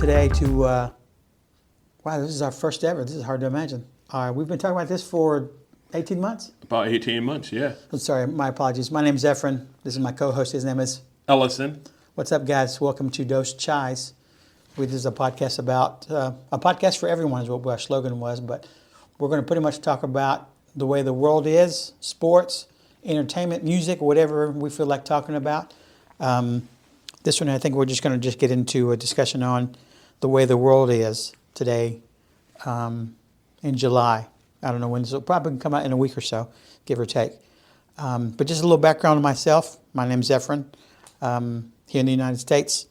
today to, wow, this is our first ever. This is hard to imagine. We've been talking about this for 18 months? About 18 months, yeah. I'm sorry, my apologies. My name's Efren. This is my co-host. His name is? Ellison. What's up, guys? Welcome to Dose Chais. This is a podcast about, a podcast for everyone is what our slogan was, but we're going to pretty much talk about the way the world is, sports, entertainment, music, whatever we feel like talking about. This one, I think we're just going to get into a discussion on the way the world is today in July. I don't know when this will probably come out in a week or so, give or take. But just a little background on myself. My name's Efren. Here in the United States,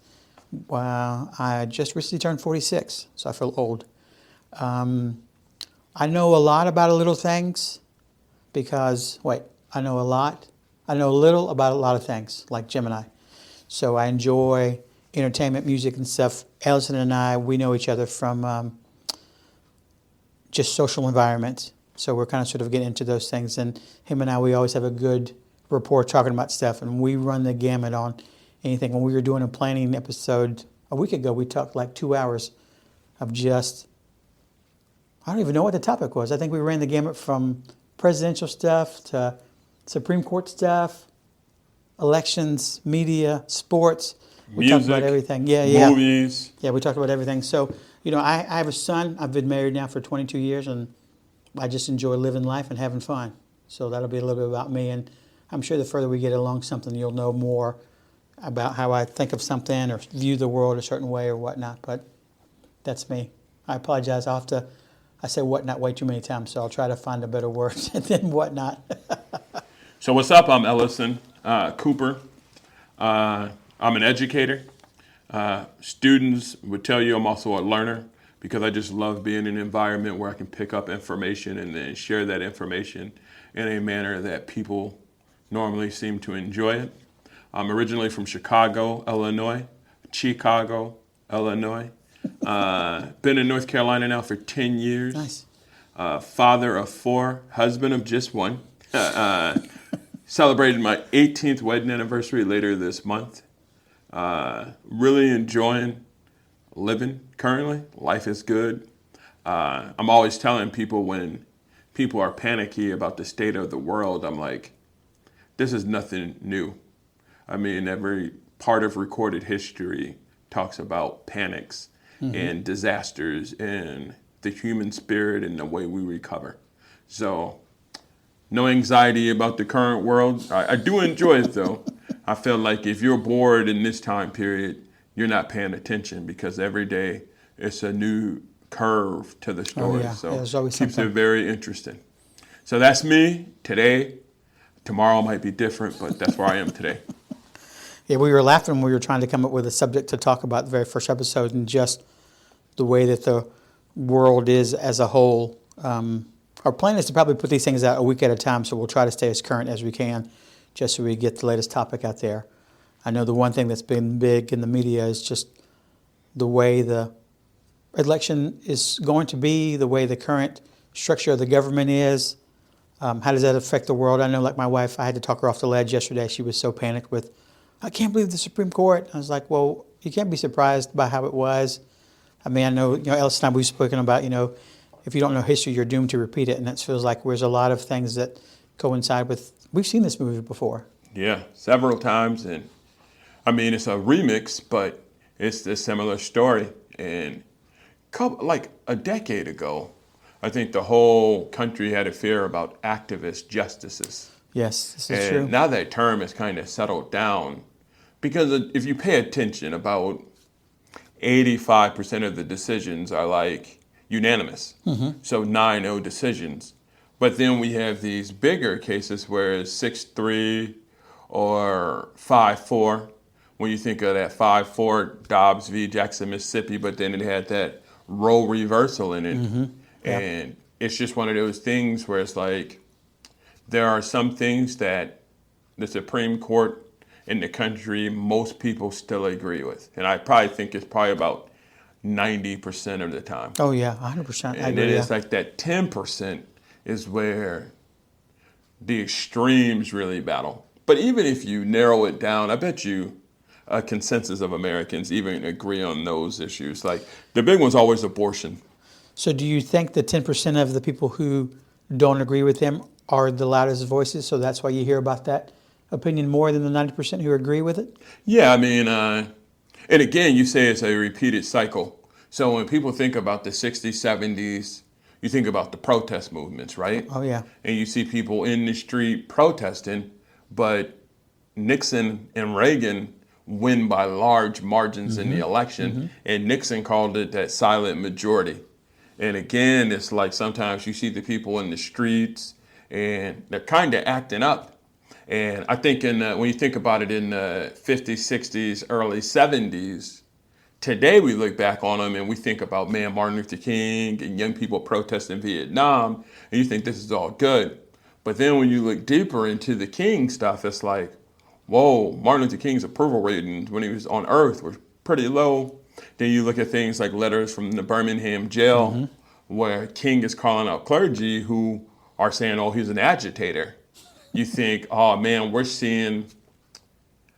I just recently turned 46, so I feel old. I know a lot about a little things because, I know a little about a lot of things, like Gemini. So I enjoy entertainment, music, and stuff. Ellison and I, we know each other from just social environments. So we're kind of sort of getting into those things. And him and I, we always have a good rapport talking about stuff. And we run the gamut on anything. When we were doing a planning episode a week ago, we talked like 2 hours of just, I don't even know what the topic was. I think we ran the gamut from presidential stuff to Supreme Court stuff, elections, media, sports. We talked about everything. Movies. Yeah, we talked about everything. So, I have a son. I've been married now for 22 years, and I just enjoy living life and having fun. So that'll be a little bit about me. And I'm sure the further we get along something, you'll know more about how I think of something or view the world a certain way or whatnot. But that's me. I apologize. I say whatnot way too many times, so I'll try to find a better word than whatnot. So what's up? I'm Ellison Cooper. I'm an educator. Students would tell you I'm also a learner because I just love being in an environment where I can pick up information and then share that information in a manner that people normally seem to enjoy it. I'm originally from Chicago, Illinois. Been in North Carolina now for 10 years. Nice. Father of 4, husband of just 1. Celebrated my 18th wedding anniversary later this month. Really enjoying living currently. Life is good. I'm always telling people when people are panicky about the state of the world, I'm like, this is nothing new. I mean, every part of recorded history talks about panics and disasters and the human spirit and the way we recover. So no anxiety about the current world. I do enjoy it, though. I feel like if you're bored in this time period, you're not paying attention because every day it's a new curve to the story. So it keeps it very interesting. So that's me today. Tomorrow might be different, but that's where I am today. Yeah, we were laughing when we were trying to come up with a subject to talk about the very first episode and just the way that the world is as a whole. Our plan is to probably put these things out a week at a time, so we'll try to stay as current as we can just so we get the latest topic out there. I know the one thing that's been big in the media is just the way the election is going to be, the way the current structure of the government is. How does that affect the world? I know, like my wife, I had to talk her off the ledge yesterday. She was so panicked with, I can't believe the Supreme Court. I was like, well, you can't be surprised by how it was. I mean, I know, Ellison and I, we've spoken about, if you don't know history, you're doomed to repeat it. And that feels like there's a lot of things that coincide with, we've seen this movie before. Yeah, several times. And I mean, it's a remix, but it's a similar story. And like a decade ago, I think the whole country had a fear about activist justices. Yes, this is true. Now that term has kind of settled down because if you pay attention, about 85% of the decisions are like unanimous. So 9-0 decisions. But then we have these bigger cases where it's 6-3 or 5-4. When you think of that 5-4 Dobbs v. Jackson, Mississippi, but then it had that role reversal in it. And it's just one of those things where it's like there are some things that the Supreme Court in the country, most people still agree with. And I probably think it's probably about 90% of the time. Oh, yeah, 100%. And it is like that 10% is where the extremes really battle. But even if you narrow it down, I bet you a consensus of Americans even agree on those issues. Like the big one's always abortion. So do you think the 10% of the people who don't agree with them are the loudest voices? So that's why you hear about that opinion more than the 90% who agree with it? Yeah, I mean, and again, you say it's a repeated cycle. So when people think about the 60s, 70s, you think about the protest movements, right? Oh, yeah. And you see people in the street protesting, but Nixon and Reagan win by large margins in the election, and Nixon called it that silent majority. And again, it's like sometimes you see the people in the streets and they're kind of acting up. And I think when you think about it in the 50s, 60s, early 70s, today we look back on them and we think about, man, Martin Luther King and young people protesting Vietnam, and you think this is all good. But then when you look deeper into the King stuff, it's like, whoa, Martin Luther King's approval ratings when he was on Earth were pretty low. Then you look at things like letters from the Birmingham jail, where King is calling out clergy who are saying, oh, he's an agitator. You think, oh man,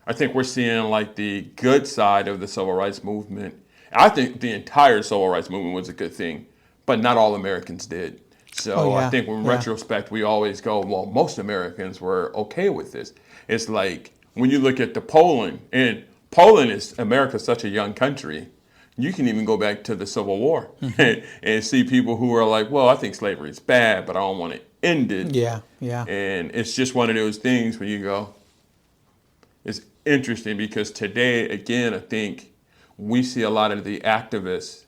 I think we're seeing like the good side of the civil rights movement. I think the entire civil rights movement was a good thing, but not all Americans did. So Oh, yeah. I think in retrospect, we always go, well, most Americans were okay with this. It's like when you look at the Poland, and Poland is America's such a young country, you can even go back to the Civil War and see people who are like, well, I think slavery is bad, but I don't want it ended. Yeah, yeah. And it's just one of those things where you go, it's interesting because today, again, I think we see a lot of the activists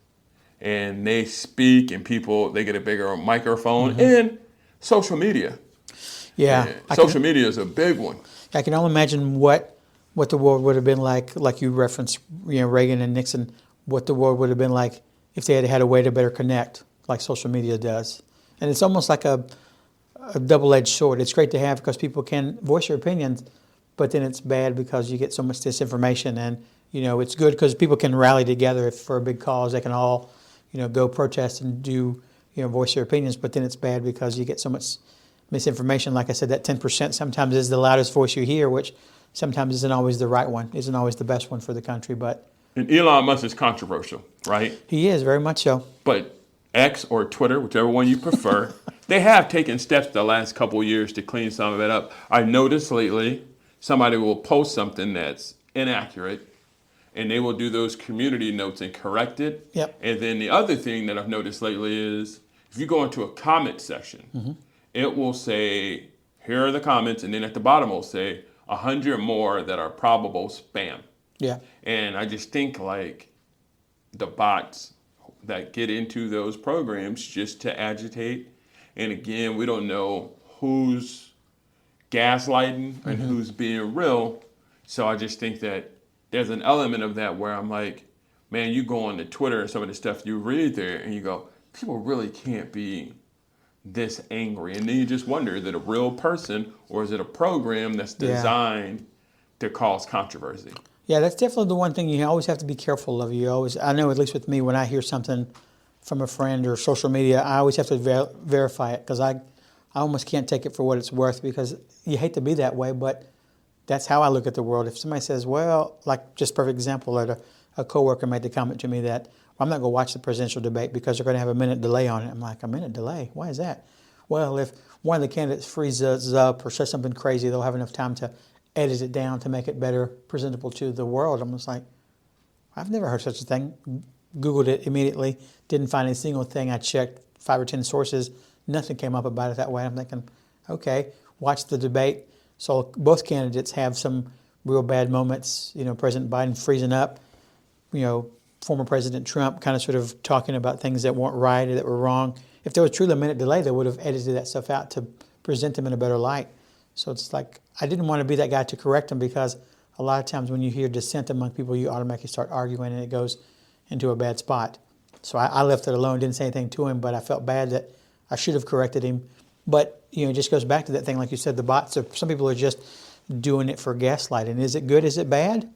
and they speak and people, they get a bigger microphone and social media. Yeah. And social media is a big one. I can only imagine what the world would have been like you referenced, Reagan and Nixon, what the world would have been like if they had had a way to better connect like social media does. And it's almost like a double-edged sword. It's great to have because people can voice their opinions, but then it's bad because you get so much disinformation. And, it's good because people can rally together for a big cause. They can all, go protest and do, voice their opinions. But then it's bad because you get so much misinformation. Like I said, that 10% sometimes is the loudest voice you hear, which sometimes isn't always the right one, isn't always the best one for the country. But And Elon Musk is controversial, right? he is, very much so. But X or Twitter, whichever one you prefer, they have taken steps the last couple of years to clean some of it up. I've noticed lately somebody will post something that's inaccurate and they will do those community notes and correct it. Yep. And then the other thing that I've noticed lately is if you go into a comment section, it will say, here are the comments, and then at the bottom it will say 100 more that are probable spam. Yeah. And I just think like the bots that get into those programs just to agitate. And again, we don't know who's gaslighting and who's being real. So I just think that there's an element of that where I'm like, man, you go on to Twitter and some of the stuff you read there and you go, people really can't be this angry. And then you just wonder, is it a real person or is it a program that's designed to cause controversy? Yeah, that's definitely the one thing you always have to be careful of. I know, at least with me, when I hear something from a friend or social media, I always have to verify it because I almost can't take it for what it's worth because you hate to be that way, but that's how I look at the world. If somebody says, well, like just perfect example, that a coworker made the comment to me that, well, I'm not going to watch the presidential debate because they're going to have a minute delay on it. I'm like, a minute delay? Why is that? Well, if one of the candidates freezes up or says something crazy, they'll have enough time to edit it down to make it better presentable to the world. I'm just like, I've never heard such a thing. Googled it immediately, didn't find a single thing. I checked 5 or 10 sources, nothing came up about it that way. I'm thinking, okay, watch the debate. So both candidates have some real bad moments. President Biden freezing up, former President Trump kind of sort of talking about things that weren't right or that were wrong. If there was truly a minute delay, they would have edited that stuff out to present them in a better light. So it's like, I didn't want to be that guy to correct them because a lot of times when you hear dissent among people, you automatically start arguing and it goes into a bad spot. So I left it alone, didn't say anything to him, but I felt bad that I should have corrected him. But, it just goes back to that thing, like you said, the bots. Some people are just doing it for gaslighting. Is it good? Is it bad?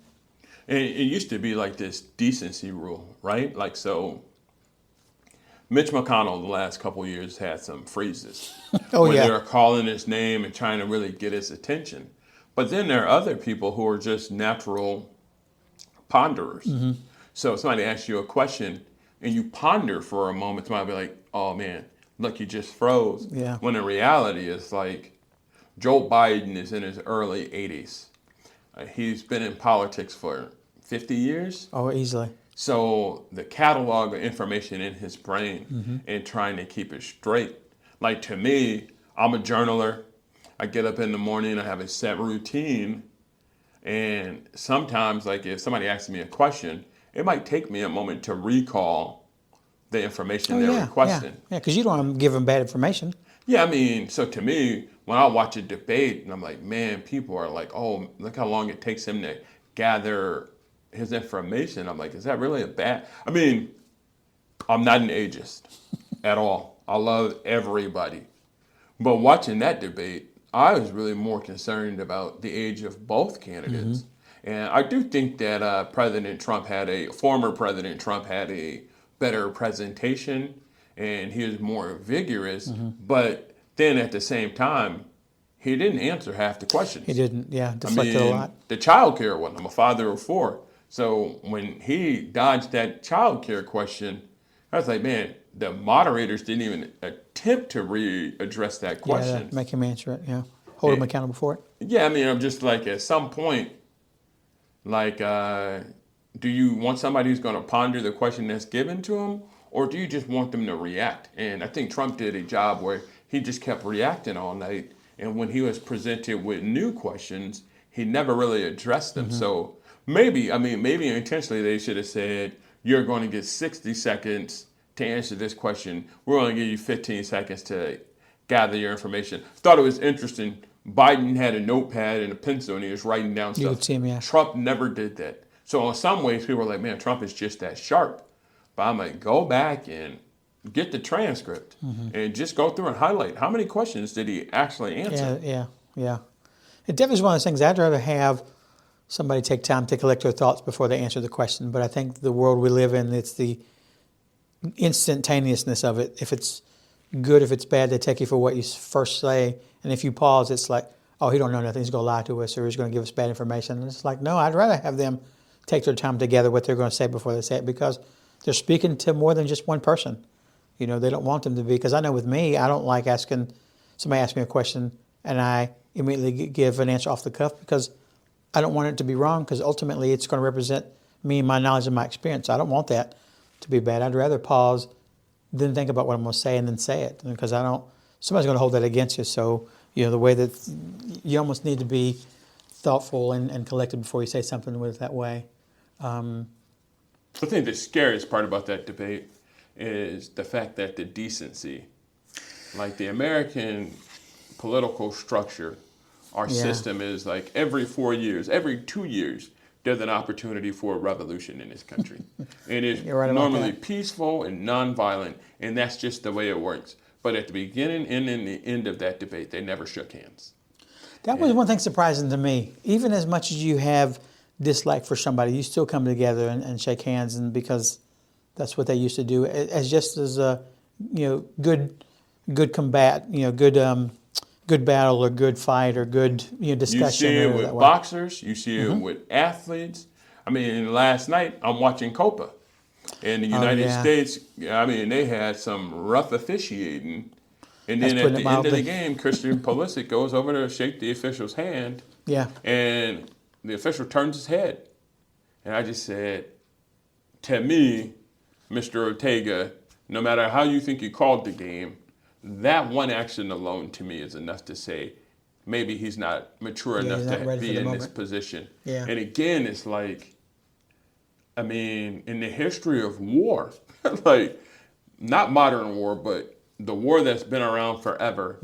And it used to be like this decency rule, right? Like, so Mitch McConnell the last couple of years had some freezes. Oh, when yeah. they're calling his name and trying to really get his attention. But then there are other people who are just natural ponderers. So if somebody asks you a question and you ponder for a moment, somebody will be like, oh man, look, you just froze. Yeah. When in reality, it's like Joe Biden is in his early 80s. He's been in politics for 50 years. Oh, easily. So the catalog of information in his brain and trying to keep it straight. Like to me, I'm a journaler. I get up in the morning, I have a set routine. And sometimes, like if somebody asks me a question, it might take me a moment to recall the information they're requesting. Yeah, because you don't want to give them bad information. Yeah, I mean, so to me, when I watch a debate and I'm like, man, people are like, oh, look how long it takes him to gather his information. I'm like, is that really a bad? I mean, I'm not an ageist at all. I love everybody. But watching that debate, I was really more concerned about the age of both candidates. And I do think that former President Trump had a better presentation and he was more vigorous. But then at the same time, he didn't answer half the questions. He didn't, deflected a lot. The child care one, I'm a father of 4. So when he dodged that child care question, I was like, man, the moderators didn't even attempt to readdress that question. Yeah, make him answer it, Hold him accountable for it. Yeah, I mean, I'm just like, at some point, like, do you want somebody who's going to ponder the question that's given to him, or do you just want them to react? And I think Trump did a job where he just kept reacting all night. And when he was presented with new questions, he never really addressed them. So maybe intentionally they should have said, you're going to get 60 seconds to answer this question. We're going to give you 15 seconds to gather your information. Thought it was interesting. Biden had a notepad and a pencil and he was writing down stuff. You could see him, yeah. Trump never did that. So in some ways, people were like, man, Trump is just that sharp. But I'm like, go back and get the transcript and just go through and highlight. How many questions did he actually answer? Yeah. It definitely is one of those things. I'd rather have somebody take time to collect their thoughts before they answer the question. But I think the world we live in, it's the instantaneousness of it. If it's good, if it's bad, they take you for what you first say. And if you pause, it's like, oh, he don't know nothing. He's going to lie to us or he's going to give us bad information. And it's like, no, I'd rather have them take their time to gather what they're going to say before they say it, because they're speaking to more than just one person. They don't want them to be, because I know with me, I don't like asking, somebody asks me a question and I immediately give an answer off the cuff, because I don't want it to be wrong, because ultimately it's going to represent me, my knowledge, and my experience. I don't want that to be bad. I'd rather pause, then think about what I'm going to say, and then say it, because somebody's going to hold that against you. So, the way that you almost need to be thoughtful and collected before you say something with it that way. I think the scariest part about that debate is the fact that the decency, like the American political structure, our system is like every 4 years, every 2 years, there's an opportunity for a revolution in this country. It is normally peaceful and nonviolent, and that's just the way it works. But at the beginning and in the end of that debate, they never shook hands. That was one thing surprising to me. Even as much as you have dislike for somebody, you still come together and shake hands, and because that's what they used to do, as just as a good combat, good battle or good fight or good discussion. You see it with boxers. You see it with athletes. I mean, last night I'm watching Copa. In the United States, they had some rough officiating. And then at the end of the game, Christian Pulisic goes over to shake the official's hand. Yeah. And the official turns his head. And I just said, to me, Mr. Ortega, no matter how you think you called the game, that one action alone to me is enough to say maybe he's not mature enough to be in this position. Yeah. And again, it's like, in the history of war, like not modern war, but the war that's been around forever,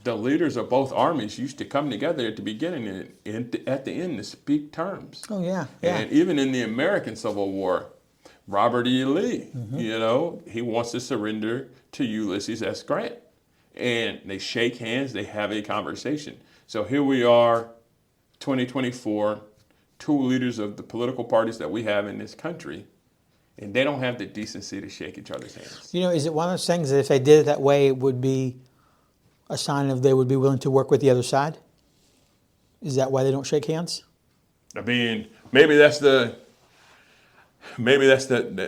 the leaders of both armies used to come together at the beginning and at the end to speak terms. Oh, yeah. And even in the American Civil War, Robert E. Lee, he wants to surrender to Ulysses S. Grant. And they shake hands, they have a conversation. So here we are, 2024, two leaders of the political parties that we have in this country, and they don't have the decency to shake each other's hands. Is it one of those things that if they did it that way, it would be a sign of they would be willing to work with the other side? Is that why they don't shake hands? Maybe that's the maybe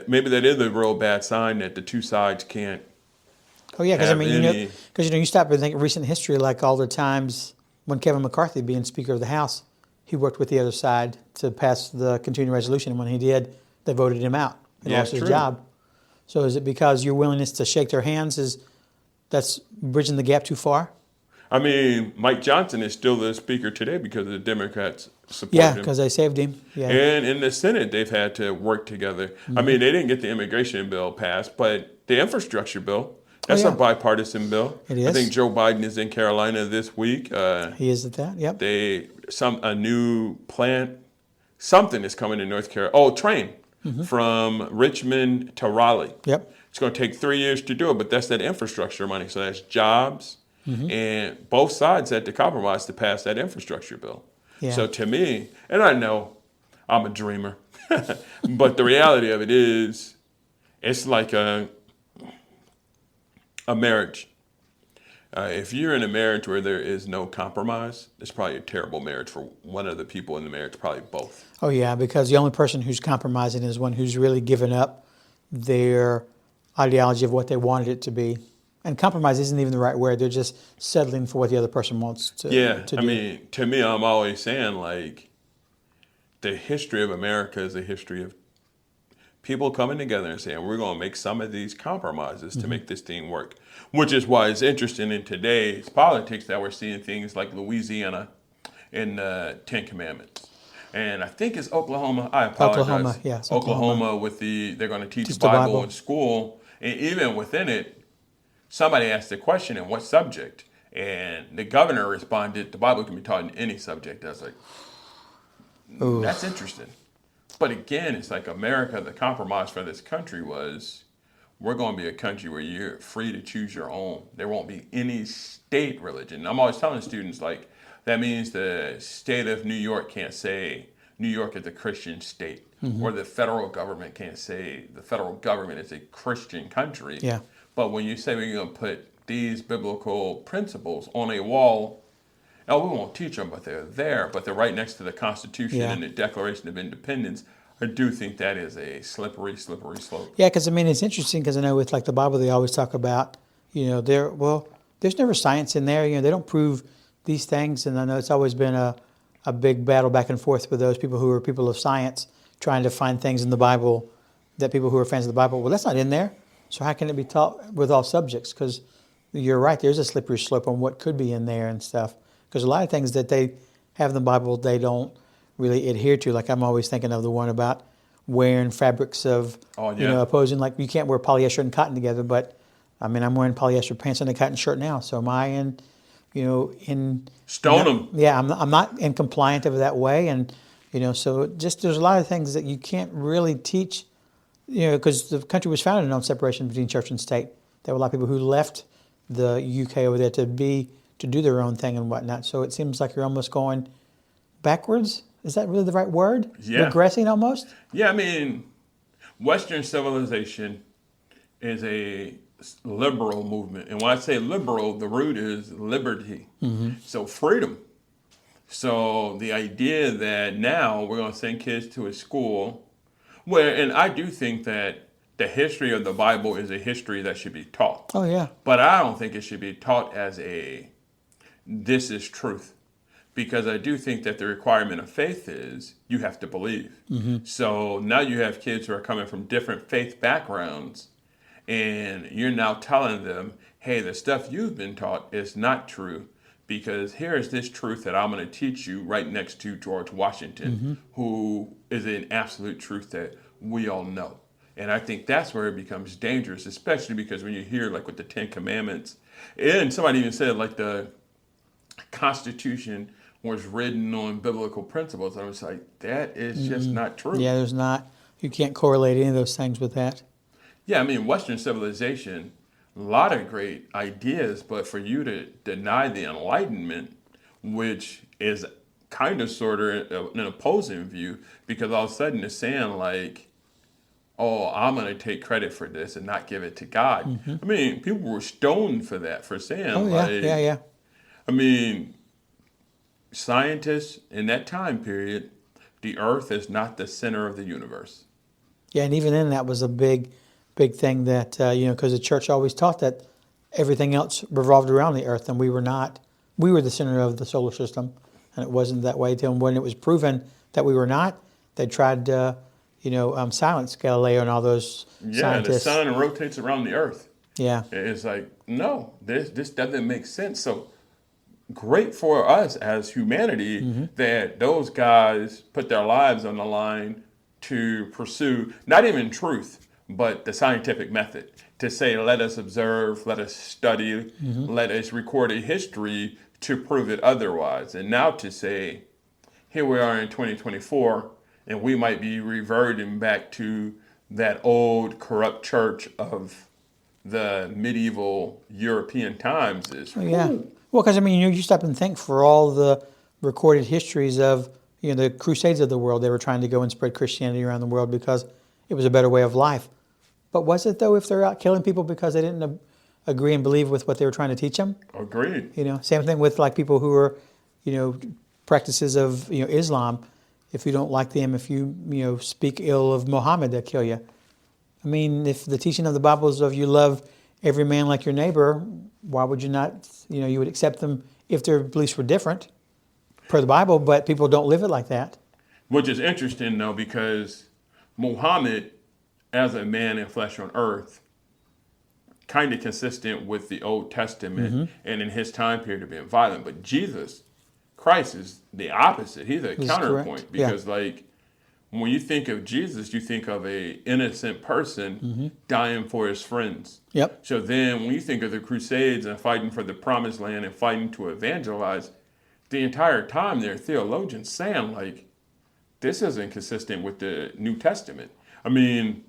maybe that is a real bad sign that the two sides can't Oh yeah, because I have mean, any. you stop and think of recent history, like all the times when Kevin McCarthy, being Speaker of the House, he worked with the other side to pass the continuing resolution. And when he did, they voted him out. He Yeah, lost his true. job. So is it because your willingness to shake their hands that's bridging the gap too far? I mean, Mike Johnson is still the speaker today because the Democrats support Yeah, him. because they saved him. Yeah. And in the Senate, they've had to work together. I mean, they didn't get the immigration bill passed, but the infrastructure bill, that's a yeah. bipartisan bill. It I think is. Joe Biden is in Carolina this week. He is at that. Yep. A new plant, something is coming to North Carolina. Oh, train from Richmond to Raleigh. Yep. It's going to take 3 years to do it, but that's that infrastructure money. So that's jobs. And both sides had to compromise to pass that infrastructure bill. Yeah. So to me, and I know I'm a dreamer, but the reality of it is it's like a marriage. If you're in a marriage where there is no compromise, it's probably a terrible marriage for one of the people in the marriage, probably both. Oh yeah, because the only person who's compromising is one who's really given up their ideology of what they wanted it to be. And compromise isn't even the right word. They're just settling for what the other person wants to do. I mean, to me, I'm always saying, like, the history of America is a history of people coming together and saying, we're going to make some of these compromises to make this thing work. Which is why it's interesting in today's politics that we're seeing things like Louisiana in the Ten Commandments. And I think it's Oklahoma. I apologize. Oklahoma, yes, Oklahoma with they're going to teach Teach the the Bible Bible. in school. And even within it, somebody asked the question, in what subject? And the governor responded, the Bible can be taught in any subject. I was like, that's interesting. But again, it's like America, the compromise for this country was, we're going to be a country where you're free to choose your own. There won't be any state religion. I'm always telling students, like, that means the state of New York can't say New York is a Christian state. Or the federal government can't say the federal government is a Christian country. Yeah. But when you say we're going to put these biblical principles on a wall, we won't teach them, but they're there. But they're right next to the Constitution Yeah. and the Declaration of Independence. I do think that is a slippery, slippery slope. Yeah, because I mean, it's interesting because I know with like the Bible, they always talk about, there's never science in there. They don't prove these things. And I know it's always been a big battle back and forth with those people who are people of science trying to find things in the Bible that people who are fans of the Bible, well, that's not in there. So how can it be taught with all subjects? Because you're right, there's a slippery slope on what could be in there and stuff. Because a lot of things that they have in the Bible, they don't really adhere to. Like I'm always thinking of the one about wearing fabrics of, opposing, like you can't wear polyester and cotton together. But I mean, I'm wearing polyester pants and a cotton shirt now. So am I in Stone them. Yeah, I'm not in compliant of that way. And, so just there's a lot of things that you can't really teach, because the country was founded on separation between church and state. There were a lot of people who left the UK over there to do their own thing and whatnot. So it seems like you're almost going backwards. Is that really the right word? Yeah. Regressing almost? Yeah, I mean, Western civilization is a liberal movement. And when I say liberal, the root is liberty. So freedom. So the idea that now we're going to send kids to a school and I do think that the history of the Bible is a history that should be taught. Oh, yeah. But I don't think it should be taught as this is truth. Because I do think that the requirement of faith is you have to believe. So now you have kids who are coming from different faith backgrounds, and you're now telling them, hey, the stuff you've been taught is not true, because here is this truth that I'm going to teach you right next to George Washington, who is an absolute truth that we all know. And I think that's where it becomes dangerous, especially because when you hear, like, with the Ten Commandments, and somebody even said, like, the Constitution was written on biblical principles. I was like, that is just not true. Yeah, there's not. You can't correlate any of those things with that. Yeah, I mean, Western civilization, a lot of great ideas, but for you to deny the Enlightenment, which is kind of sort of an opposing view, because all of a sudden it's saying like, oh, I'm going to take credit for this and not give it to God. I mean, people were stoned for that, for saying Yeah. I mean, scientists in that time period, the earth is not the center of the universe. Yeah, and even then, that was a big thing that, because the church always taught that everything else revolved around the earth, and we were not. We were the center of the solar system, and it wasn't that way until when it was proven that we were not. They tried to, silence Galileo and all those Yeah, the scientists. sun rotates around the earth. Yeah. It's like, no, this doesn't make sense. So great for us as humanity that those guys put their lives on the line to pursue not even truth, but the scientific method. To say, let us observe, let us study, let us record a history to prove it otherwise. And now to say, here we are in 2024, and we might be reverting back to that old corrupt church of the medieval European times is, Oh, yeah. Well, because you stop and think for all the recorded histories of the Crusades of the world, they were trying to go and spread Christianity around the world because it was a better way of life. But was it though? If they're out killing people because they didn't agree and believe with what they were trying to teach them? agreed. Same thing with like people who are, practices of Islam. If you don't like them, if you speak ill of Muhammad, they'll kill you. I mean, if the teaching of the Bible is of you love every man like your neighbor, why would you not, you would accept them if their beliefs were different per the Bible, but people don't live it like that. Which is interesting though, because Muhammad, as a man in flesh on earth, kind of consistent with the Old Testament and in his time period of being violent. But Jesus Christ is the opposite. He's a counterpoint correct. Yeah. because like when you think of Jesus, you think of a innocent person dying for his friends. Yep. So then when you think of the Crusades and fighting for the promised land and fighting to evangelize, the entire time there are theologians saying like, this isn't consistent with the New Testament. I mean,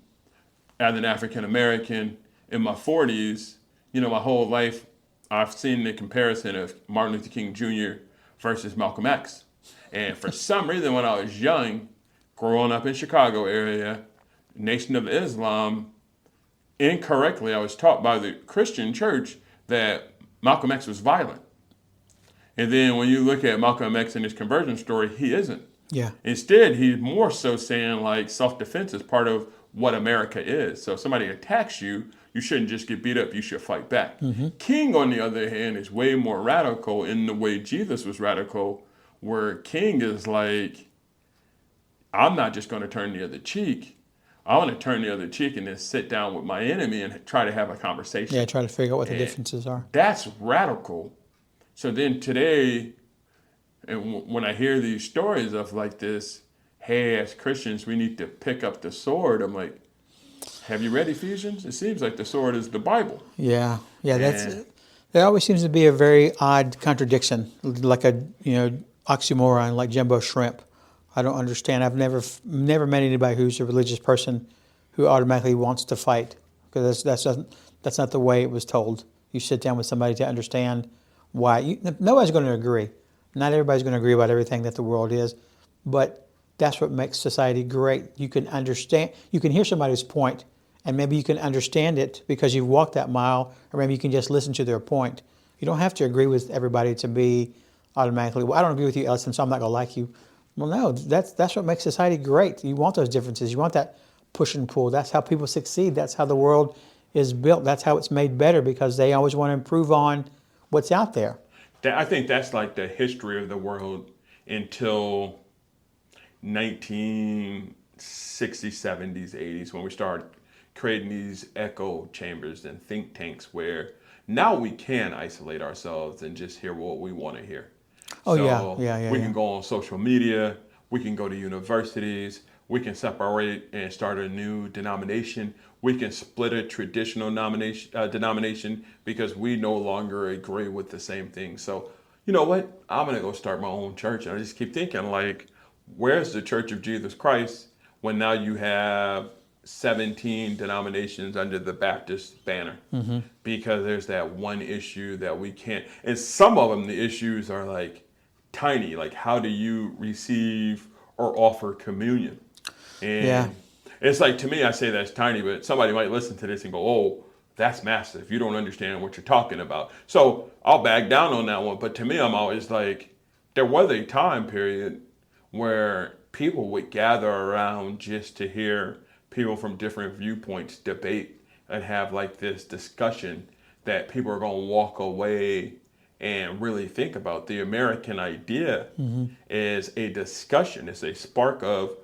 as an African American in my 40s, my whole life, I've seen the comparison of Martin Luther King Jr. versus Malcolm X. And for some reason, when I was young, growing up in Chicago area, Nation of Islam, incorrectly, I was taught by the Christian church that Malcolm X was violent. And then when you look at Malcolm X and his conversion story, he isn't. Yeah. Instead, he's more so saying like self-defense is part of what America is. So if somebody attacks you, you shouldn't just get beat up, you should fight back. King, on the other hand, is way more radical in the way Jesus was radical, where King is like, I'm not just going to turn the other cheek. I want to turn the other cheek and then sit down with my enemy and try to have a conversation. Yeah, try to figure out what the differences are. That's radical. So then today, and when I hear these stories of like this, hey, as Christians, we need to pick up the sword. I'm like, have you read Ephesians? It seems like the sword is the Bible. Yeah. There always seems to be a very odd contradiction, like a oxymoron, like jumbo shrimp. I don't understand. I've never met anybody who's a religious person who automatically wants to fight, because that's not the way it was told. You sit down with somebody to understand why. Nobody's going to agree. Not everybody's going to agree about everything that the world is, but that's what makes society great. You can understand. You can hear somebody's point, and maybe you can understand it because you've walked that mile, or maybe you can just listen to their point. You don't have to agree with everybody to be automatically, well, I don't agree with you, Ellison, so I'm not going to like you. Well, no, that's what makes society great. You want those differences. You want that push and pull. That's how people succeed. That's how the world is built. That's how it's made better, because they always want to improve on what's out there. I think that's like the history of the world until 1960s, 70s, 80s, when we started creating these echo chambers and think tanks where now we can isolate ourselves and just hear what we want to hear. Oh, so yeah. We can go on social media, we can go to universities, we can separate and start a new denomination. We can split a traditional denomination because we no longer agree with the same thing. So, you know what? I'm going to go start my own church. And I just keep thinking, like, where's the Church of Jesus Christ when now you have 17 denominations under the Baptist banner? Because there's that one issue that we can't. And some of them, the issues are like tiny, like how do you receive or offer communion? And it's like, to me, I say that's tiny, but somebody might listen to this and go, oh, that's massive. You don't understand what you're talking about. So I'll back down on that one. But to me, I'm always like, there was a time period where people would gather around just to hear people from different viewpoints debate and have like this discussion that people are going to walk away and really think about. The American idea is a discussion. It's a spark of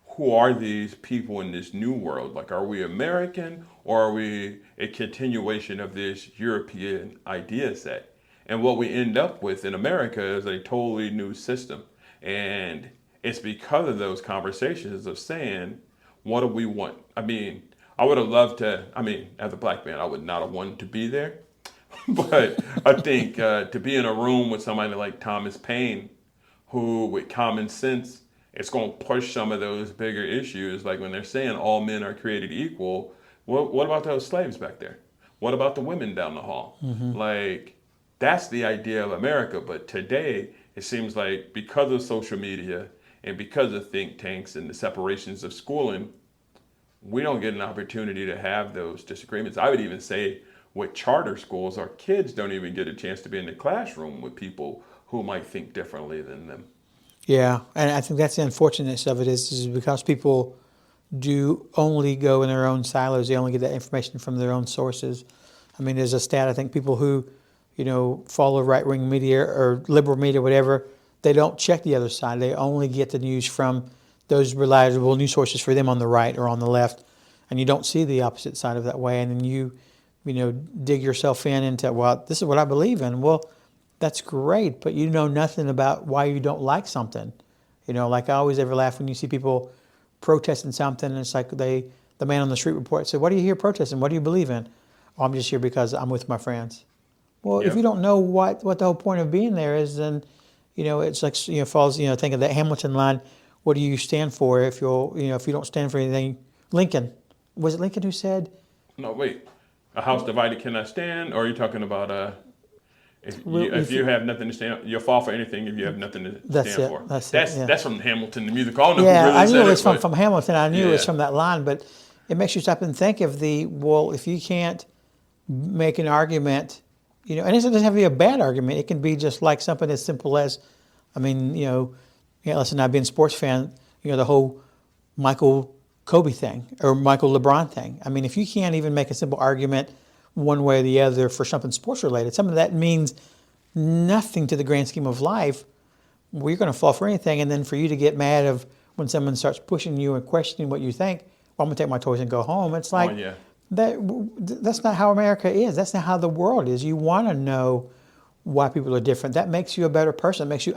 who are these people in this new world? Like, are we American or are we a continuation of this European idea set? And what we end up with in America is a totally new system. And it's because of those conversations of saying, what do we want? I mean, I would have loved to, I mean, as a black man, I would not have wanted to be there. But I think to be in a room with somebody like Thomas Paine, who with common sense, it's going to push some of those bigger issues. Like when they're saying all men are created equal, what about those slaves back there? What about the women down the hall? Like, that's the idea of America. But today, it seems like because of social media and because of think tanks and the separations of schooling, we don't get an opportunity to have those disagreements. I would even say with charter schools, our kids don't even get a chance to be in the classroom with people who might think differently than them. Yeah, and I think that's the unfortunateness of it is because people do only go in their own silos. They only get that information from their own sources. I mean, there's a stat, I think people who, follow right-wing media or liberal media, whatever, they don't check the other side. They only get the news from those reliable news sources for them on the right or on the left, and you don't see the opposite side of that way. And then you dig yourself into, well, this is what I believe in. Well, that's great, but you know nothing about why you don't like something. Like I always ever laugh when you see people protesting something, and it's like the man on the street report said, "What are you here protesting? What do you believe in?" "Oh, I'm just here because I'm with my friends." Well, if you don't know what the whole point of being there is, then it's like falls. Think of that Hamilton line. What do you stand for? If if you don't stand for anything, Lincoln, was it Lincoln who said? No, wait. A house divided cannot stand, or are you talking about if you have nothing to stand, you'll fall for anything if you have nothing to stand for. That's from Hamilton, the musical. I don't know who really I knew said it was but from Hamilton. I knew it was from that line, but it makes you stop and think of if you can't make an argument, and it doesn't have to be a bad argument. It can be just like something as simple as, Ellison and I being a sports fan, the whole Michael Kobe thing or Michael LeBron thing. I mean, if you can't even make a simple argument one way or the other for something sports related, something that means nothing to the grand scheme of life, well, you're going to fall for anything. And then for you to get mad of when someone starts pushing you and questioning what you think, well, I'm going to take my toys and go home. It's like, that's not how America is. That's not how the world is. You want to know why people are different. That makes you a better person. It makes you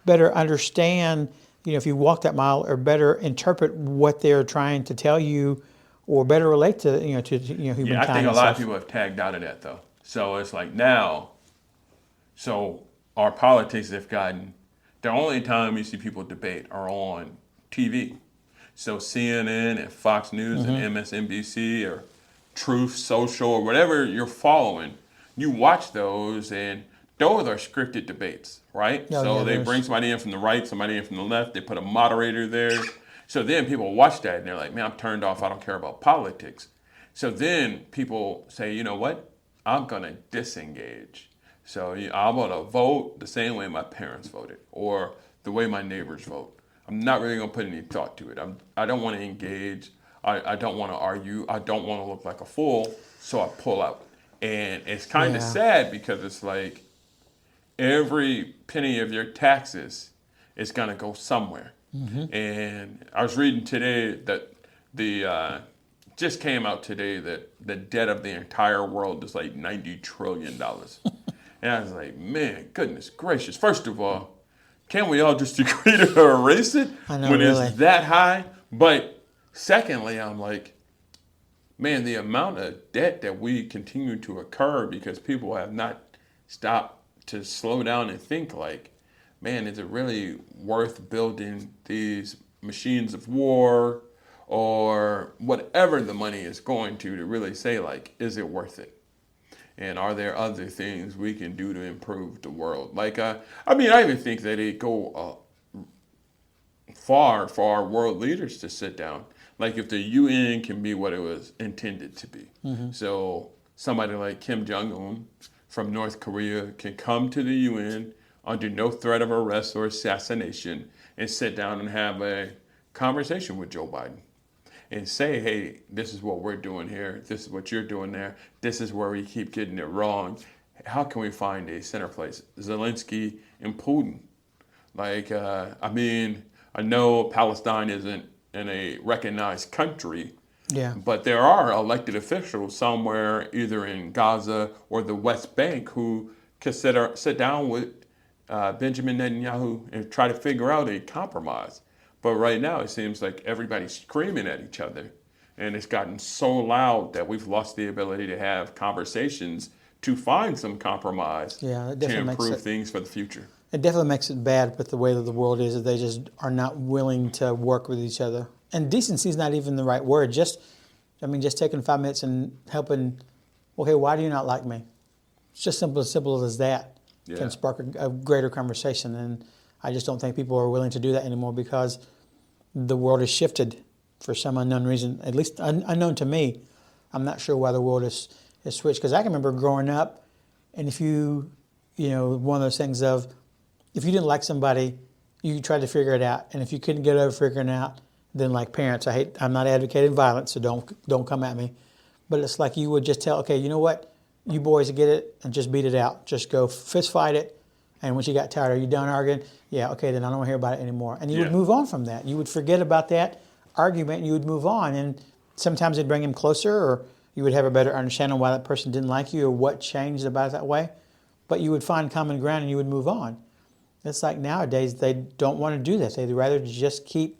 better understand, if you walk that mile, or better interpret what they're trying to tell you, or better relate to humankind. Yeah, I think a lot of people have tagged out of that though. So it's like now, so our politics have gotten, the only time you see people debate are on TV. So CNN and Fox News and MSNBC or Truth Social or whatever you're following, you watch those and those are scripted debates, right? They bring somebody in from the right, somebody in from the left, they put a moderator there. So then people watch that and they're like, man, I'm turned off. I don't care about politics. So then people say, you know what? I'm going to disengage. So I'm going to vote the same way my parents voted or the way my neighbors vote. I'm not really going to put any thought to it. I don't want to engage. I don't want to argue. I don't want to look like a fool. So I pull out. And it's kind of sad because it's like every penny of your taxes is going to go somewhere. And I was reading today that just came out today that the debt of the entire world is like $90 trillion. And I was like, man, goodness gracious. First of all, can't we all just agree to erase it when it's that high? But secondly, I'm like, man, the amount of debt that we continue to occur because people have not stopped to slow down and think like, man, is it really worth building these machines of war or whatever the money is going to really say, like, is it worth it? And are there other things we can do to improve the world? Like, I even think that it go far for our world leaders to sit down. Like, if the UN can be what it was intended to be. So somebody like Kim Jong-un from North Korea can come to the UN under no threat of arrest or assassination and sit down and have a conversation with Joe Biden. and say, hey, this is what we're doing here. This is what you're doing there. This is where we keep getting it wrong. How can we find a center place? Zelensky and Putin. I know Palestine isn't in a recognized country, Yeah. but there are elected officials somewhere, either in Gaza or the West Bank, who could sit down with Benjamin Netanyahu and try to figure out a compromise. But right now, it seems like everybody's screaming at each other, and it's gotten so loud that we've lost the ability to have conversations to find some compromise Yeah, it to definitely makes improve it. thing for the future. It definitely makes it bad with the way that the world is, that they just are not willing to work with each other. And decency is not even the right word. Just taking 5 minutes and helping, okay, why do you not like me? It's just simple as that Yeah. can spark a greater conversation. And I just don't think people are willing to do that anymore because the world has shifted for some unknown reason, at least unknown to me. I'm not sure why the world has switched. Because I can remember growing up, and if one of those things of, if you didn't like somebody, you tried to figure it out. And if you couldn't get over figuring it out, then like parents, I'm not advocating violence, so don't come at me. But it's like you would just tell, okay, you know what? You boys get it and just beat it out. Just go fist fight it. And once you got tired, are you done arguing? Yeah, okay, then I don't want to hear about it anymore. And you would move on from that. You would forget about that argument and you would move on. And sometimes it'd bring him closer, or you would have a better understanding why that person didn't like you or what changed about it that way. But you would find common ground and you would move on. It's like nowadays they don't want to do that. They'd rather just keep,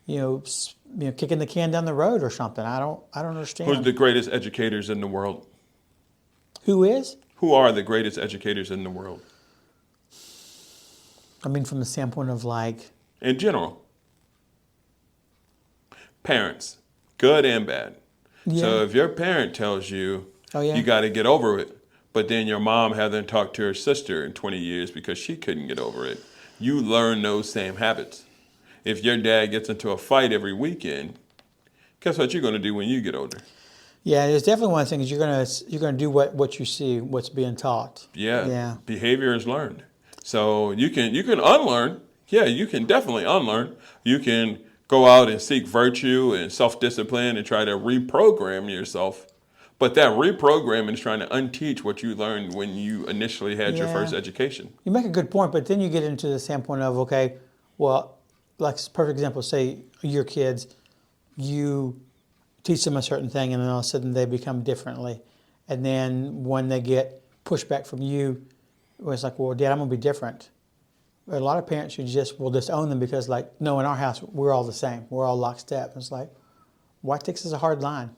kicking the can down the road or something. I don't understand. Who's the greatest educators in the world? Who is? Who are the greatest educators in the world? I mean, from the standpoint of like... In general. Parents, good and bad. Yeah. So if your parent tells you, yeah. you got to get over it, but then your mom hasn't talked to her sister in 20 years because she couldn't get over it, you learn those same habits. If your dad gets into a fight every weekend, guess what you're going to do when you get older? Yeah, it's definitely one of the things you're gonna do what you see, what's being taught. Yeah. Behavior is learned. So you can unlearn. Yeah, you can definitely unlearn. You can go out and seek virtue and self-discipline and try to reprogram yourself. But that reprogramming is trying to unteach what you learned when you initially had your first education. You make a good point, but then you get into the standpoint of, okay, well, like a perfect example, say your kids, you teach them a certain thing and then all of a sudden they become differently. And then when they get pushback from you, it's like, well, Dad, I'm going to be different. A lot of parents will just own them because, like, no, in our house, we're all the same. We're all lockstep. It's like, what takes is a hard line?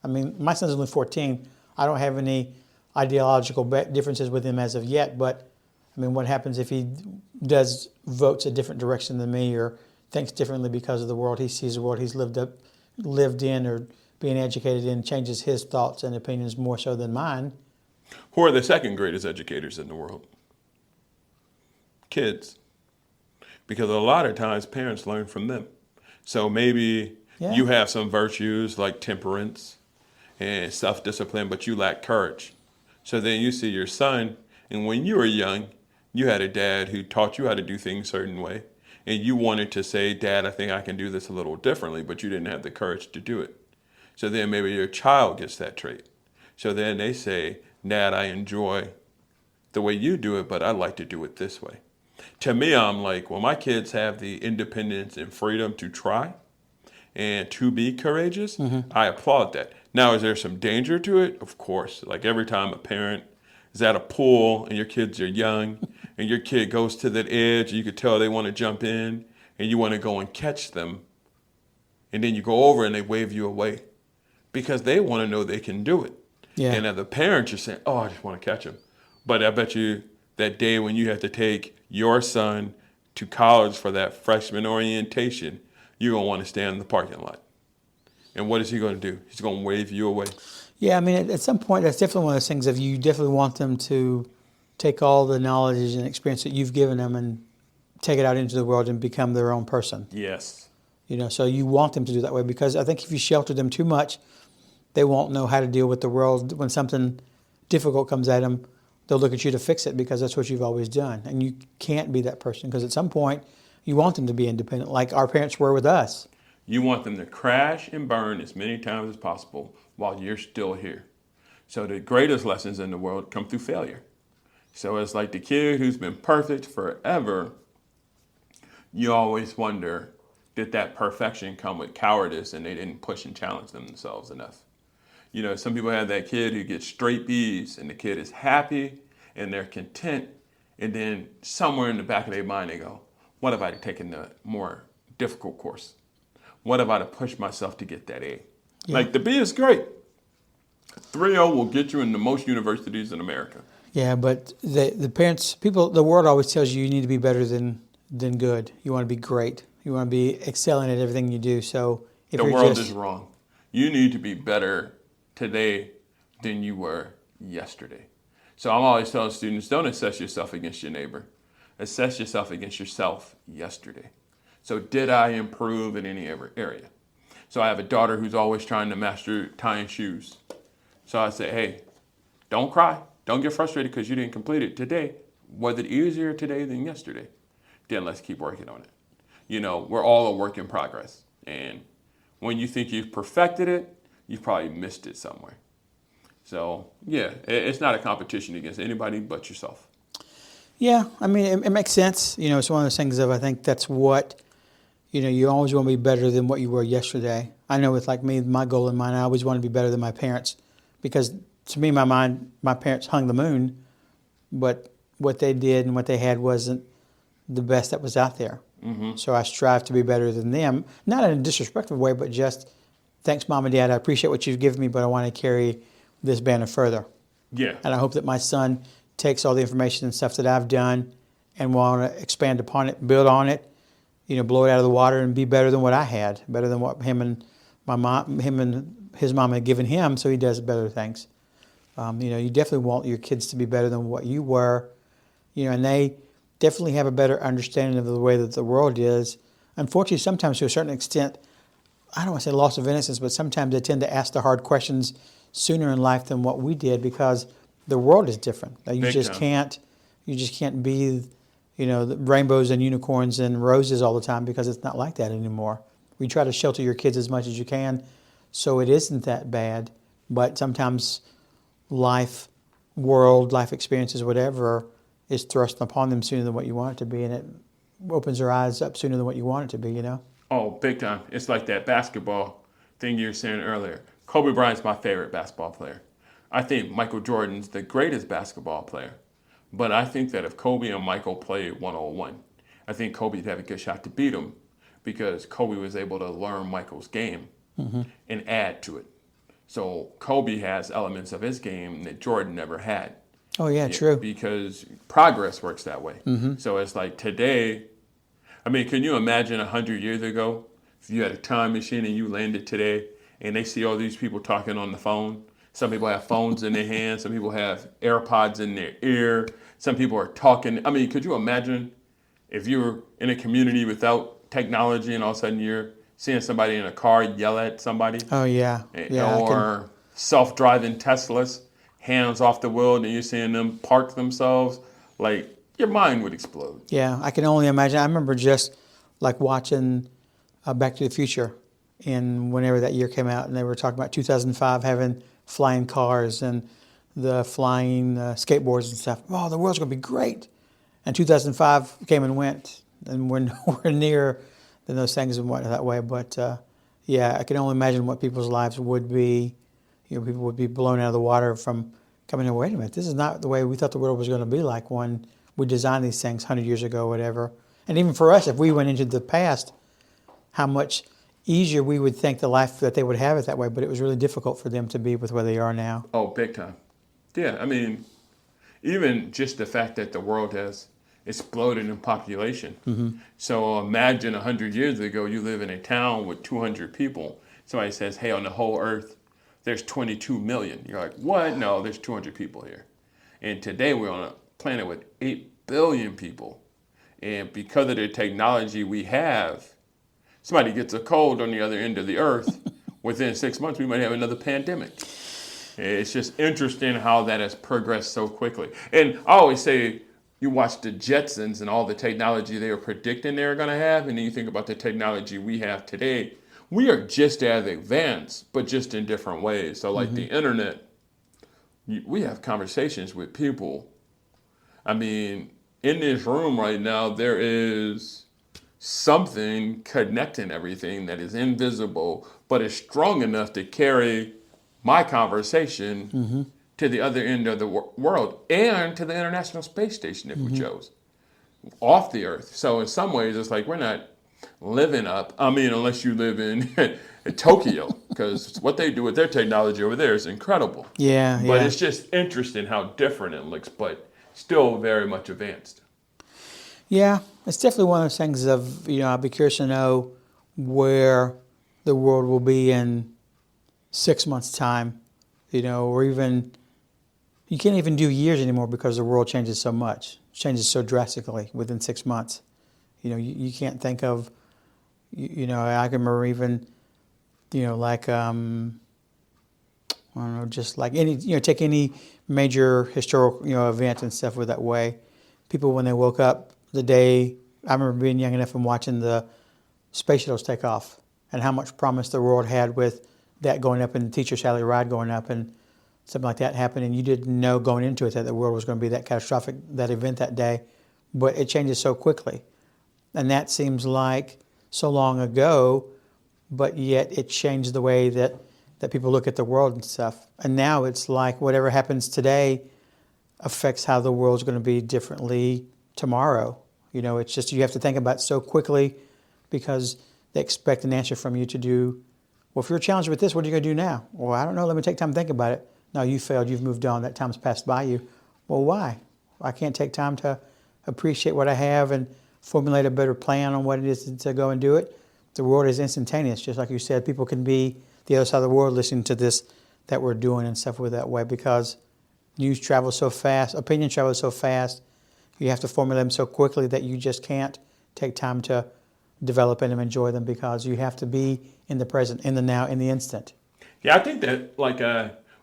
I mean, my son's only 14. I don't have any ideological differences with him as of yet, but, I mean, what happens if he votes a different direction than me or thinks differently because of the world he sees, the world he's lived in or being educated in, changes his thoughts and opinions more so than mine? Who are the second greatest educators in the world? Kids. Because a lot of times parents learn from them. So maybe you have some virtues like temperance and self-discipline, but you lack courage. So then you see your son, and when you were young, you had a dad who taught you how to do things a certain way. And you wanted to say, Dad, I think I can do this a little differently, but you didn't have the courage to do it. So then maybe your child gets that trait. So then they say, Dad, I enjoy the way you do it, but I like to do it this way. To me, I'm like, well, my kids have the independence and freedom to try and to be courageous. I applaud that. Now, is there some danger to it? Of course. Like every time a parent is at a pool and your kids are young and your kid goes to that edge, you could tell they want to jump in and you want to go and catch them. And then you go over and they wave you away because they want to know they can do it. Yeah. And as a parent, you're saying, oh, I just want to catch him. But I bet you that day when you have to take your son to college for that freshman orientation, you're going to want to stand in the parking lot. And what is he going to do? He's going to wave you away. Yeah, I mean, at some point, that's definitely one of those things of you definitely want them to take all the knowledge and experience that you've given them and take it out into the world and become their own person. Yes. So you want them to do that way because I think if you shelter them too much, they won't know how to deal with the world. When something difficult comes at them, they'll look at you to fix it because that's what you've always done. And you can't be that person because at some point, you want them to be independent like our parents were with us. You want them to crash and burn as many times as possible while you're still here. So the greatest lessons in the world come through failure. So it's like the kid who's been perfect forever. You always wonder, did that perfection come with cowardice and they didn't push and challenge themselves enough? You know, some people have that kid who gets straight B's and the kid is happy and they're content. And then somewhere in the back of their mind, they go, what if I had taken the more difficult course? What if I had pushed myself to get that A? Yeah. Like the B is great. 3.0 will get you into most universities in America. Yeah, but the parents, people, the world always tells you need to be better than good. You want to be great. You want to be excelling at everything you do. So if The you're world just, is wrong. You need to be better today than you were yesterday. So I'm always telling students, don't assess yourself against your neighbor. Assess yourself against yourself yesterday. So did I improve in any area? So I have a daughter who's always trying to master tying shoes. So I say, hey, don't cry. Don't get frustrated because you didn't complete it today. Was it easier today than yesterday? Then let's keep working on it. You know, we're all a work in progress. And when you think you've perfected it, you've probably missed it somewhere. So, yeah, it's not a competition against anybody but yourself. yeah, I mean, it makes sense. You know, it's one of those things of, I think that's what, you know, you always want to be better than what you were yesterday. I know with like me, my goal in mind, I always want to be better than my parents because to me, in my mind, my parents hung the moon, but what they did and what they had wasn't the best that was out there. Mm-hmm. So I strive to be better than them, not in a disrespectful way, but just thanks, Mom and Dad. I appreciate what you've given me, but I want to carry this banner further. Yeah. And I hope that my son takes all the information and stuff that I've done and want to expand upon it, build on it, you know, blow it out of the water and be better than what I had, better than what him and his mom had given him, so he does better things. You know, you definitely want your kids to be better than what you were, you know, and they definitely have a better understanding of the way that the world is. Unfortunately, sometimes to a certain extent, I don't want to say loss of innocence, but sometimes they tend to ask the hard questions sooner in life than what we did because the world is different. You Big just time. can't be, you know, the rainbows and unicorns and roses all the time because it's not like that anymore. We try to shelter your kids as much as you can so it isn't that bad, but sometimes life experiences, whatever, is thrust upon them sooner than what you want it to be, and it opens their eyes up sooner than what you want it to be, you know? Oh, big time. It's like that basketball thing you were saying earlier. Kobe Bryant's my favorite basketball player. I think Michael Jordan's the greatest basketball player. But I think that if Kobe and Michael played one-on-one, I think Kobe'd have a good shot to beat him because Kobe was able to learn Michael's game and add to it. So Kobe has elements of his game that Jordan never had. Oh, yeah, true. Because progress works that way. So it's like today, I mean, can you imagine 100 years ago if you had a time machine and you landed today and they see all these people talking on the phone? Some people have phones in their hands. Some people have AirPods in their ear. Some people are talking. I mean, could you imagine if you were in a community without technology and all of a sudden you're seeing somebody in a car yell at somebody? Oh, yeah. Yeah, Or self-driving Teslas, hands off the wheel, and you're seeing them park themselves. Like, your mind would explode. Yeah, I can only imagine. I remember just like watching Back to the Future, and whenever that year came out, and they were talking about 2005 having flying cars and the flying skateboards and stuff. Oh, the world's going to be great. And 2005 came and went, and we're nowhere near than those things and went that way. But yeah, I can only imagine what people's lives would be. You know, people would be blown out of the water from coming in. Wait a minute, this is not the way we thought the world was going to be like when we designed these things 100 years ago, whatever. And even for us, if we went into the past, how much easier we would think the life that they would have it that way. But it was really difficult for them to be with where they are now. Oh, big time. Yeah, I mean, even just the fact that the world has exploded in population. So imagine 100 years ago, you live in a town with 200 people. Somebody says, hey, on the whole earth, there's 22 million. You're like, what? No, there's 200 people here. And today we're on a planet with 8 billion people. And because of the technology we have, somebody gets a cold on the other end of the earth, within 6 months we might have another pandemic. It's just interesting how that has progressed so quickly. And I always say, you watch the Jetsons and all the technology they were predicting they were going to have, and then you think about the technology we have today. we are just as advanced, but just in different ways. So like the internet, we have conversations with people. I mean, in this room right now, there is something connecting everything that is invisible, but is strong enough to carry my conversation to the other end of the world and to the International Space Station if we chose, off the Earth. So in some ways, it's like we're not living up. I mean, unless you live in Tokyo, because what they do with their technology over there is incredible. Yeah, But yeah. it's just interesting how different it looks, but still very much advanced. Yeah, it's definitely one of those things of, I'd be curious to know where the world will be in 6 months' time, or even, you can't even do years anymore because the world changes so much, changes so drastically within 6 months. You can't think of, I can remember even, like, I don't know, just like any, take any major historical, event and stuff with that way. People, when they woke up the day, I remember being young enough and watching the space shuttles take off and how much promise the world had with that going up and the teacher salary ride going up and something like that happened. And you didn't know going into it that the world was going to be that catastrophic, that event that day. But it changes so quickly. And that seems like so long ago, but yet it changed the way that people look at the world and stuff. And now it's like whatever happens today affects how the world's going to be differently tomorrow. It's just you have to think about it so quickly because they expect an answer from you to do, well, if you're challenged with this, what are you going to do now? Well, I don't know. Let me take time to think about it. No, you failed. You've moved on. That time's passed by you. Well, why? I can't take time to appreciate what I have and formulate a better plan on what it is to go and do it. The world is instantaneous. Just like you said, people can be the other side of the world listening to this that we're doing and stuff with that way because news travels so fast, opinion travels so fast. You have to formulate them so quickly that you just can't take time to develop them and enjoy them because you have to be in the present, in the now, in the instant. Yeah, I think that, like,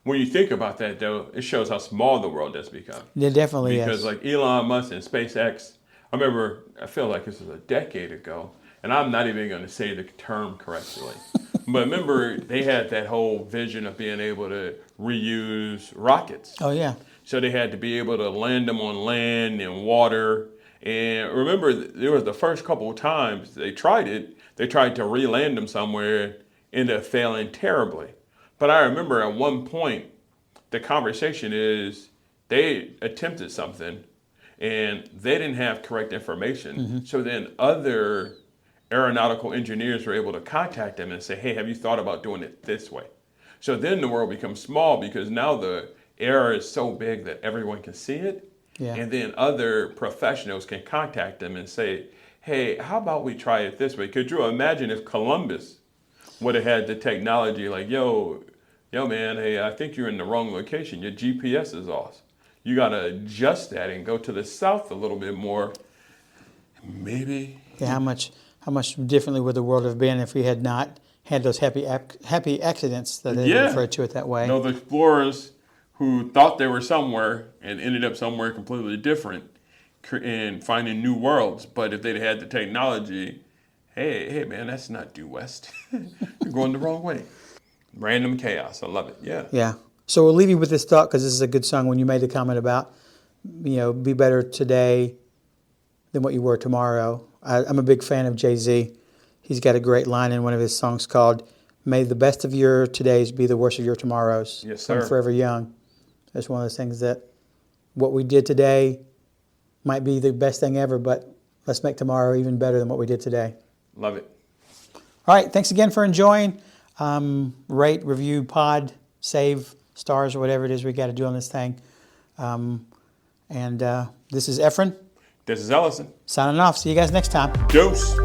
when you think about that, though, it shows how small the world has become. It definitely Because, is. like, Elon Musk and SpaceX, I feel like this was a decade ago, and I'm not even going to say the term correctly. But remember, they had that whole vision of being able to reuse rockets. Oh, yeah. So they had to be able to land them on land and water. And remember, there was the first couple of times they tried it, they tried to re-land them somewhere, ended up failing terribly. But I remember at one point, the conversation is they attempted something and they didn't have correct information. So then other aeronautical engineers were able to contact them and say, hey, have you thought about doing it this way? So then the world becomes small because now the error is so big that everyone can see it. Yeah. And then other professionals can contact them and say, hey, how about we try it this way? Could you imagine if Columbus would have had the technology like, yo, man, hey, I think you're in the wrong location. Your GPS is off. You got to adjust that and go to the south a little bit more. Maybe. Yeah, how much differently would the world have been if we had not had those happy accidents that they refer to it that way? No, the explorers who thought they were somewhere and ended up somewhere completely different and finding new worlds. But if they'd had the technology, hey, man, that's not due west. You're going the wrong way. Random chaos. I love it. Yeah. Yeah. So we'll leave you with this thought because this is a good song when you made the comment about, be better today than what you were tomorrow. I'm a big fan of Jay-Z. He's got a great line in one of his songs called, may the best of your todays be the worst of your tomorrows. Yes, sir. I'm forever young. It's one of those things that what we did today might be the best thing ever, but let's make tomorrow even better than what we did today. Love it. All right. Thanks again for enjoying. Rate, review, pod, save, stars, or whatever it is we got to do on this thing. This is Efren. This is Ellison. Signing off. See you guys next time. Deuce.